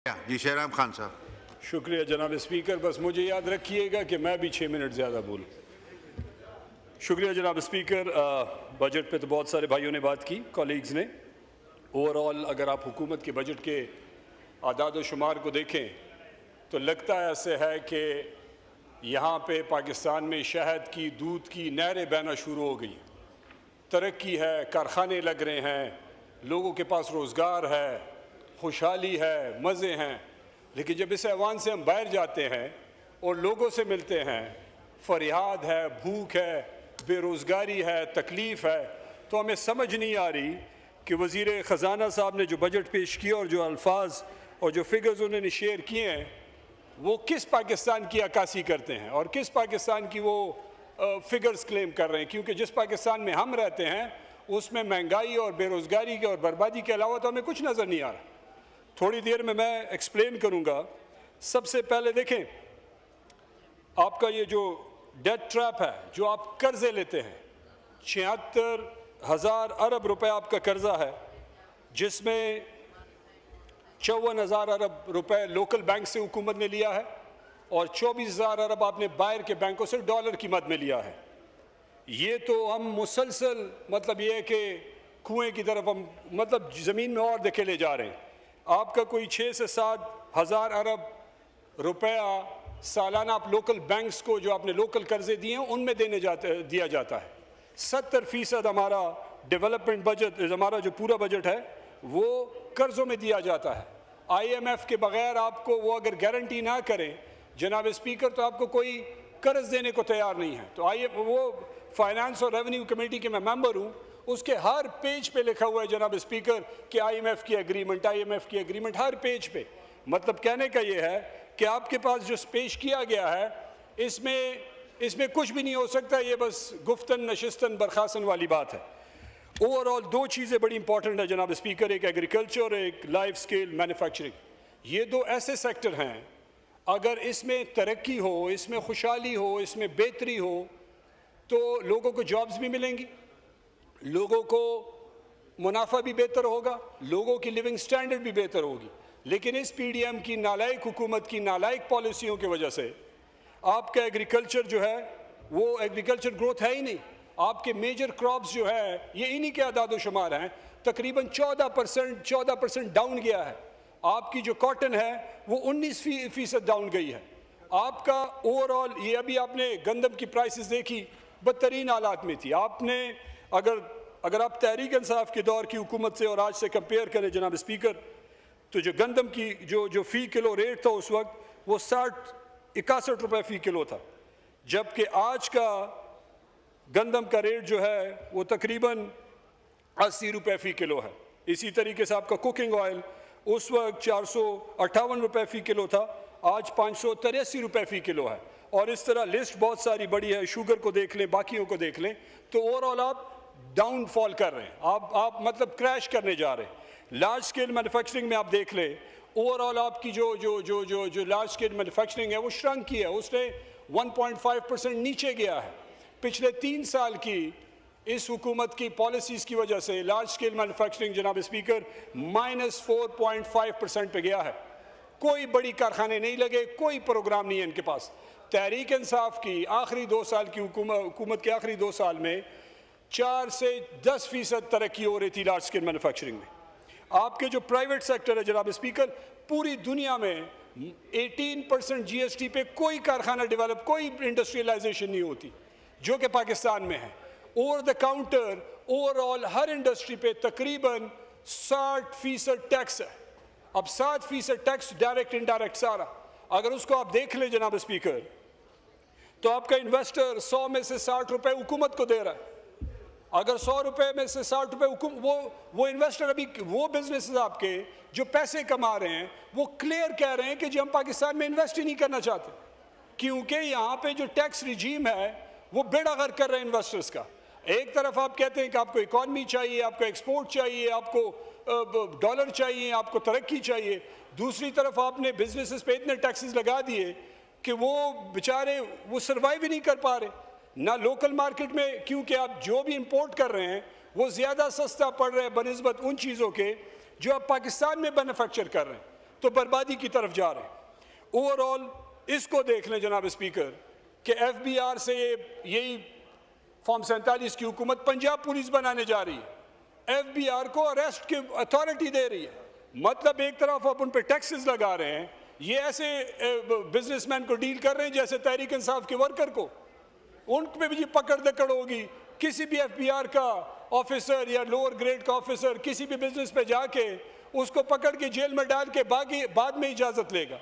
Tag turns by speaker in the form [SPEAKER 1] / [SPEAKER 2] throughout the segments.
[SPEAKER 1] जी शहराम खान साहब।
[SPEAKER 2] शुक्रिया जनाब स्पीकर। बस मुझे याद रखिएगा कि मैं भी 6 मिनट ज़्यादा बोलूँ। शुक्रिया जनाब स्पीकर। बजट पे तो बहुत सारे भाइयों ने बात की, कॉलीग्स ने। ओवरऑल अगर आप हुकूमत के बजट के आदाद व शुमार को देखें तो लगता ऐसे है कि यहाँ पे पाकिस्तान में शहद की, दूध की नहरें बहना शुरू हो गई। तरक्की है, कारखाने लग रहे हैं, लोगों के पास रोज़गार है, खुशहाली है, मज़े हैं। लेकिन जब इस ऐवान से हम बाहर जाते हैं और लोगों से मिलते हैं, फरियाद है, भूख है, बेरोज़गारी है, तकलीफ़ है, तो हमें समझ नहीं आ रही कि वज़ीर ख़जाना साहब ने जो बजट पेश किया और जो अल्फाज और जो फिगर्स उन्होंने शेयर किए हैं वो किस पाकिस्तान की अक्कासी करते हैं और किस पाकिस्तान की वो फिगर्स क्लेम कर रहे हैं। क्योंकि जिस पाकिस्तान में हम रहते हैं उसमें महंगाई और बेरोज़गारी के और बर्बादी के अलावा तो हमें कुछ नज़र नहीं आ रहा। थोड़ी देर में मैं एक्सप्लेन करूंगा। सबसे पहले देखें, आपका ये जो डेट ट्रैप है, जो आप कर्जे लेते हैं, 76,000 अरब रुपए आपका कर्जा है, जिसमें 54,000 अरब रुपए लोकल बैंक से हुकूमत ने लिया है और 24,000 अरब आपने बाहर के बैंकों से डॉलर की मद में लिया है। ये तो हम मुसलसल मतलब ये है कि कुएं की तरफ हम मतलब ज़मीन में और धकेले जा रहे हैं। आपका कोई 6 से 7 हज़ार अरब रुपया सालाना आप लोकल बैंक्स को जो आपने लोकल कर्जे दिए हैं उनमें दिया जाता है। 70% हमारा डेवलपमेंट बजट, हमारा जो पूरा बजट है वो कर्ज़ों में दिया जाता है। IMF के बगैर आपको वो अगर गारंटी ना करें जनाब स्पीकर तो आपको कोई कर्ज देने को तैयार नहीं है। तो वो फाइनेंस और रेवेन्यू कमेटी के मैं मेंबर हूँ, उसके हर पेज पे लिखा हुआ है जनाब स्पीकर कि IMF की एग्रीमेंट हर पेज पे। मतलब कहने का ये है कि आपके पास जो पेश किया गया है इसमें कुछ भी नहीं हो सकता। ये बस गुफ्तन नशिस्तन बरखासन वाली बात है। ओवरऑल 2 चीज़ें बड़ी इंपॉर्टेंट है जनाब स्पीकर, एक एग्रीकल्चर, एक लाइफ स्केल मैन्युफैक्चरिंग। ये 2 ऐसे सेक्टर हैं, अगर इसमें तरक्की हो, इसमें खुशहाली हो, इसमें बेहतरी हो तो लोगों को जॉब्स भी मिलेंगी, लोगों को मुनाफा भी बेहतर होगा, लोगों की लिविंग स्टैंडर्ड भी बेहतर होगी। लेकिन इस PDM की नालायक हुकूमत की नालायक पॉलिसियों की वजह से आपका एग्रीकल्चर जो है वो एग्रीकल्चर ग्रोथ है ही नहीं। आपके मेजर क्रॉप्स जो है ये इन्हीं के आदाद शुमार हैं, तकरीबन 14% डाउन गया है। आपकी जो कॉटन है वो 19% डाउन गई है। आपका ओवरऑल ये अभी आपने गंदम की प्राइसेस देखी, बदतरीन हालात में थी। आपने अगर आप तहरीक इंसाफ के दौर की हुकूमत से और आज से कंपेयर करें जनाब स्पीकर, तो जो गंदम की जो फ़ी किलो रेट था उस वक्त वो 61 रुपये फ़ी किलो था, जबकि आज का गंदम का रेट जो है वो तकरीबन 80 रुपये फ़ी किलो है। इसी तरीके से आपका कुकिंग ऑयल उस वक्त 458 रुपये फ़ी किलो था, आज 583 रुपये फ़ी किलो है। और इस तरह लिस्ट बहुत सारी बड़ी है, शुगर को देख लें, बाकियों को देख लें, तो ओवरऑल आप डाउनफॉल कर रहे हैं, आप मतलब क्रैश करने जा रहे हैं। लार्ज स्केल मैन्युफैक्चरिंग में आप देख लें, ओवरऑल आपकी जो लार्ज स्केल मैन्युफैक्चरिंग है वो श्रंक की है, उसने 1.5% नीचे गया है। पिछले 3 साल की इस हुकूमत की पॉलिसीज़ की वजह से लार्ज स्केल मैन्युफैक्चरिंग जनाब स्पीकर -4.5% पे गया है। कोई बड़ी कारखाने नहीं लगे, कोई प्रोग्राम नहीं है इनके पास। तहरीक इंसाफ की आखिरी 2 साल की हुकूमत के आखिरी 2 साल में 4 से 10% तरक्की हो रही थी लार्ज स्केल मैन्युफैक्चरिंग में। आपके जो प्राइवेट सेक्टर है जनाब स्पीकर, पूरी दुनिया में 18% GST पे कोई कारखाना डेवलप, कोई इंडस्ट्रियलाइजेशन नहीं होती जो कि पाकिस्तान में है। Over the counter overall her industry पे तकरीबन 60% टैक्स है। अब 7% टैक्स डायरेक्ट इनडायरेक्ट सारा, अगर उसको आप देख लें जनाब स्पीकर, तो आपका इन्वेस्टर 100 में से 60 रुपए हुकूमत को दे रहा है। अगर 100 रुपए में से 60 रुपए वो इन्वेस्टर, अभी वो बिजनेसेस आपके जो पैसे कमा रहे हैं वो क्लियर कह रहे हैं कि जी हम पाकिस्तान में इन्वेस्ट ही नहीं करना चाहते, क्योंकि यहाँ पे जो टैक्स रिजीम है वो बेड़ा गर्क कर रहे हैं इन्वेस्टर्स का। एक तरफ आप कहते हैं कि आपको इकॉनमी चाहिए, आपको एक्सपोर्ट चाहिए, आपको डॉलर चाहिए, आपको तरक्की चाहिए, दूसरी तरफ आपने बिजनेसेस पे इतने टैक्सेस लगा दिए कि वो बेचारे वो सर्वाइव ही नहीं कर पा रहे ना लोकल मार्केट में, क्योंकि आप जो भी इंपोर्ट कर रहे हैं वो ज़्यादा सस्ता पड़ रहा है बनिस्बत उन चीज़ों के जो आप पाकिस्तान में मैन्युफैक्चर कर रहे हैं। तो बर्बादी की तरफ जा रहे हैं। ओवरऑल इसको देख लें जनाब स्पीकर कि FBR से यही फॉर्म 47 की हुकूमत पंजाब पुलिस बनाने जा रही है, FBR को अरेस्ट की अथॉरिटी दे रही है। मतलब एक तरफ आप उन पर टैक्सेस लगा रहे हैं, ये ऐसे बिजनेसमैन को डील कर रहे हैं जैसे तहरीक इंसाफ के वर्कर को, उन पे भी पकड़ दकड़ होगी। किसी भी FBR का ऑफिसर या लोअर ग्रेड का ऑफिसर किसी भी बिजनेस पे जाके उसको पकड़ के जेल में डाल के बाद में इजाज़त लेगा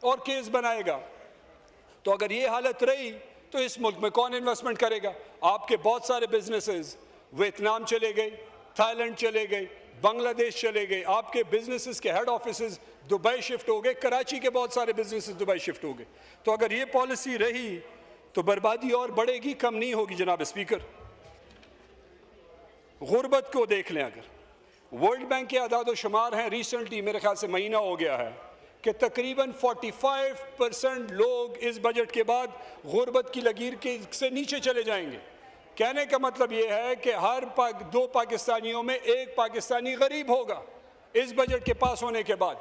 [SPEAKER 2] और केस बनाएगा। तो अगर ये हालत रही तो इस मुल्क में कौन इन्वेस्टमेंट करेगा? आपके बहुत सारे बिजनेसेस वियतनाम चले गए, थाईलैंड चले गए, बांग्लादेश चले गए, आपके बिजनेसेस के हेड ऑफिसेस दुबई शिफ्ट हो गए, कराची के बहुत सारे बिजनेसेस दुबई शिफ्ट हो गए। तो अगर ये पॉलिसी रही तो बर्बादी और बढ़ेगी, कम नहीं होगी। जनाब स्पीकर, गुर्बत को देख लें, अगर वर्ल्ड बैंक के आदाद शुमार हैं, रिसेंटली मेरे ख्याल से महीना हो गया है कि तकरीबन 45% लोग इस बजट के बाद गुर्बत की लकीर से नीचे चले जाएंगे। कहने का मतलब ये है कि हर दो पाकिस्तानियों में एक पाकिस्तानी गरीब होगा इस बजट के पास होने के बाद।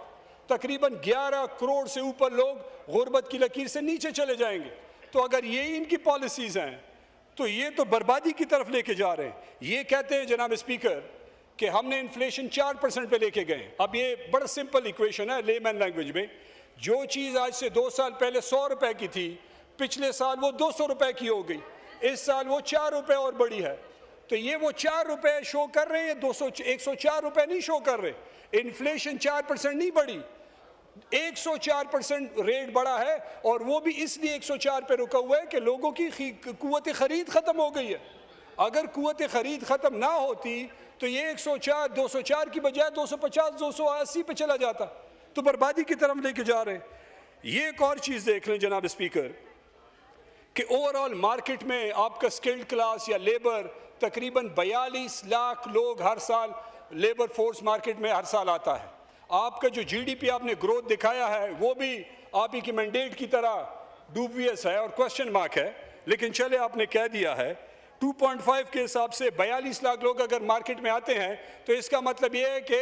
[SPEAKER 2] तकरीबन 11 करोड़ से ऊपर लोग गुर्बत की लकीर से नीचे चले जाएंगे। तो अगर ये इनकी पॉलिसीज़ हैं तो ये तो बर्बादी की तरफ लेके जा रहे हैं। ये कहते हैं जनाब स्पीकर कि हमने इन्फ्लेशन 4% पे लेके गए। अब ये बड़ा सिंपल इक्वेशन है लेमैन लैंग्वेज में, जो चीज़ आज से 2 साल पहले 100 रुपए की थी, पिछले साल वो 200 रुपए की हो गई, इस साल वो 4 रुपए और बढ़ी है। तो ये वो 4 रुपए शो कर रहे हैं, 104 रुपए नहीं शो कर रहे। इन्फ्लेशन 4% नहीं बढ़ी, 104% रेट बढ़ा है, और वो भी इसलिए 104 पे रुका हुआ है कि लोगों की कुव्वत खरीद ख़त्म हो गई है। अगर कुव्वत खरीद ख़त्म ना होती तो ये 104 204 की बजाय 250 280 पे चला जाता। तो बर्बादी की तरफ लेके जा रहे हैं। ये एक और चीज़ देख लें जनाब स्पीकर कि ओवरऑल मार्केट में आपका स्किल्ड क्लास या लेबर तकरीबन 42 लाख लोग हर साल लेबर फोर्स मार्केट में हर साल आता है। आपका जो GDP आपने ग्रोथ दिखाया है वो भी आप ही की मैंडेट की तरह डूबियस है और क्वेश्चन मार्क है, लेकिन चले आपने कह दिया है 2.5 के हिसाब से 42 लाख लोग अगर मार्केट में आते हैं तो इसका मतलब ये है कि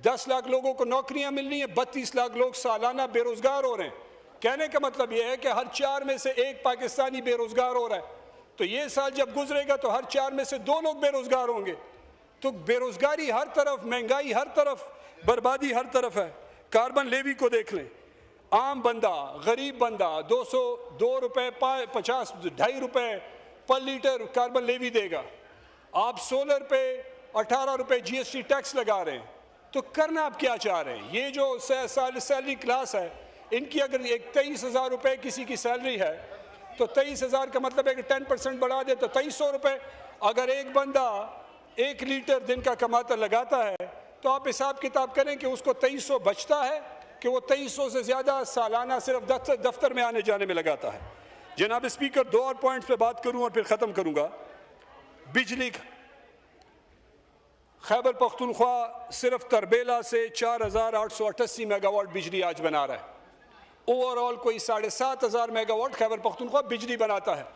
[SPEAKER 2] 10 लाख लोगों को नौकरियां मिल रही हैं, 32 लाख लोग सालाना बेरोजगार हो रहे हैं। कहने का मतलब ये है कि हर 4 में से एक पाकिस्तानी बेरोजगार हो रहा है। तो ये साल जब गुजरेगा तो हर 4 में से 2 लोग बेरोजगार होंगे। तो बेरोजगारी हर तरफ, महंगाई हर तरफ, बर्बादी हर तरफ है। कार्बन लेवी को देख लें, आम बंदा, गरीब बंदा 202 रुपये 50 2.5 रुपये पर लीटर कार्बन लेवी देगा। आप सोलर पे 18 रुपये GST टैक्स लगा रहे हैं। तो करना आप क्या चाह रहे हैं? ये जो सैलरी क्लास है, इनकी अगर 23,000 रुपये किसी की सैलरी है तो 23,000 का मतलब है कि 10% बढ़ा दे तो 2300 रुपये। अगर एक बंदा 1 लीटर दिन का कमाता लगाता है तो आप हिसाब किताब करें कि उसको 2300 बचता है कि वो 2300 से ज़्यादा सालाना सिर्फ दफ्तर में आने जाने में लगाता है। जनाब स्पीकर, 2 और पॉइंट्स पे बात करूं और फिर ख़त्म करूंगा। बिजली, खैबर पख्तूनख्वा सिर्फ तरबेला से 4,888 मेगावाट बिजली आज बना रहा है। ओवरऑल कोई 7,500 मेगावाट खैबर पख्तूनख्वा बिजली बनाता है।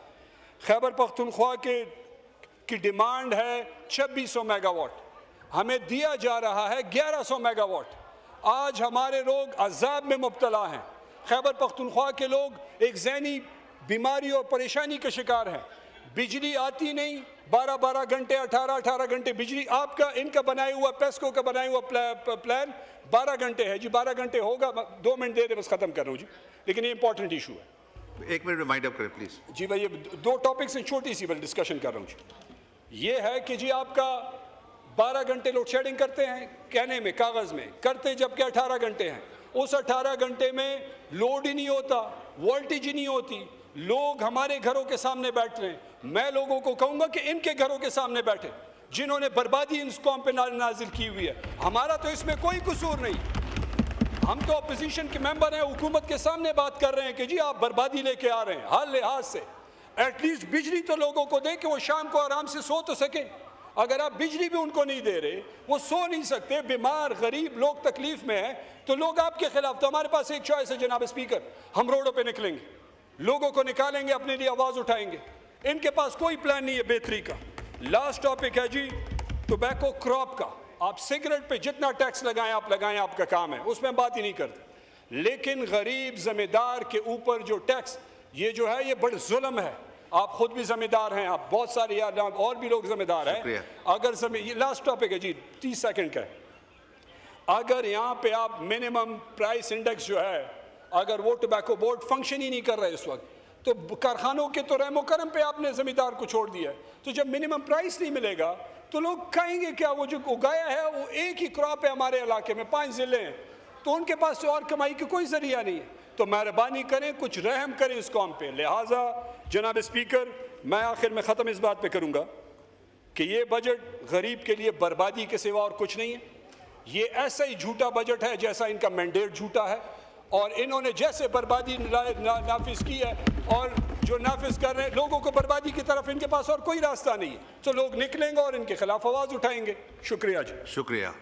[SPEAKER 2] खैबर पख्तूनख्वा की डिमांड है 2600 मेगावाट, हमें दिया जा रहा है 1100 मेगावाट। आज हमारे लोग अजाब में मुब्तला हैं। खैबर पख्तूनख्वा के लोग एक ज़हनी बीमारी और परेशानी का शिकार हैं। बिजली आती नहीं, 12-12 घंटे 18-18 घंटे बिजली। आपका इनका बनाया हुआ पेस्को का बनाया हुआ प्लान 12 घंटे है जी, 12 घंटे होगा। 2 मिनट दे दे, बस ख़त्म कर रहा हूँ जी, लेकिन ये इंपॉर्टेंट इशू है।
[SPEAKER 1] 1 मिनट रिमाइंड अप करें प्लीज
[SPEAKER 2] जी भाई। ये 2 टॉपिक्स हैं, छोटी सी बल डिस्कशन कर रहा हूँ जी। ये है कि जी आपका 12 घंटे लोड शेडिंग करते हैं कहने में, कागज़ में करते जबकि 18 घंटे हैं। उस 18 घंटे में लोड ही नहीं होता, वोल्टेज ही नहीं होती। लोग हमारे घरों के सामने बैठ रहे हैं। मैं लोगों को कहूँगा कि इनके घरों के सामने बैठे जिन्होंने बर्बादी इन कौम पे नाजिल की हुई है। हमारा तो इसमें कोई कसूर नहीं। हम तो अपोजिशन के मेंबर हैं, हुकूमत के सामने बात कर रहे हैं कि जी आप बर्बादी लेके आ रहे हैं हर लिहाज से। एटलीस्ट बिजली तो लोगों को दे कि वो शाम को आराम से सो तो सकें। अगर आप बिजली भी उनको नहीं दे रहे, वो सो नहीं सकते, बीमार गरीब लोग तकलीफ में हैं, तो लोग आपके खिलाफ। तो हमारे पास एक चॉइस है जनाब स्पीकर, हम रोडों पे निकलेंगे, लोगों को निकालेंगे, अपने लिए आवाज़ उठाएंगे। इनके पास कोई प्लान नहीं है बेहतरी का। लास्ट टॉपिक है जी टोबैको क्रॉप का। आप सिगरेट पे जितना टैक्स लगाएं आप लगाएं, आपका काम है, उसमें हम बात ही नहीं करते। लेकिन गरीब जमींदार के ऊपर जो टैक्स ये जो है ये बड़ा जुल्म है। आप खुद भी जमींदार हैं, आप बहुत सारे और भी लोग जमींदार हैं। अगर ये लास्ट टॉपिक है जी, 30 सेकंड का है। अगर यहाँ पे आप मिनिमम प्राइस इंडेक्स जो है, अगर वो टोबैको बोर्ड फंक्शन ही नहीं कर रहा है इस वक्त, तो कारखानों के तो रहमो करम पे आपने जमींदार को छोड़ दिया है। तो जब मिनिमम प्राइस नहीं मिलेगा तो लोग खाएंगे क्या? वो जो उगाया है वो एक ही क्रॉप है हमारे इलाके में, 5 जिले हैं, तो उनके पास तो और कमाई की कोई जरिया नहीं है। तो मेहरबानी करें, कुछ रहम करें इस कौम पे। लिहाजा जनाब स्पीकर, मैं आखिर में ख़त्म इस बात पे करूँगा कि ये बजट गरीब के लिए बर्बादी के सिवा और कुछ नहीं है। ये ऐसा ही झूठा बजट है जैसा इनका मैंडेट झूठा है, और इन्होंने जैसे बर्बादी नाफिज की है और जो नाफिज कर रहे हैं लोगों को बर्बादी की तरफ, इनके पास और कोई रास्ता नहीं है। तो लोग निकलेंगे और इनके खिलाफ आवाज़ उठाएंगे। शुक्रिया जी।
[SPEAKER 1] शुक्रिया।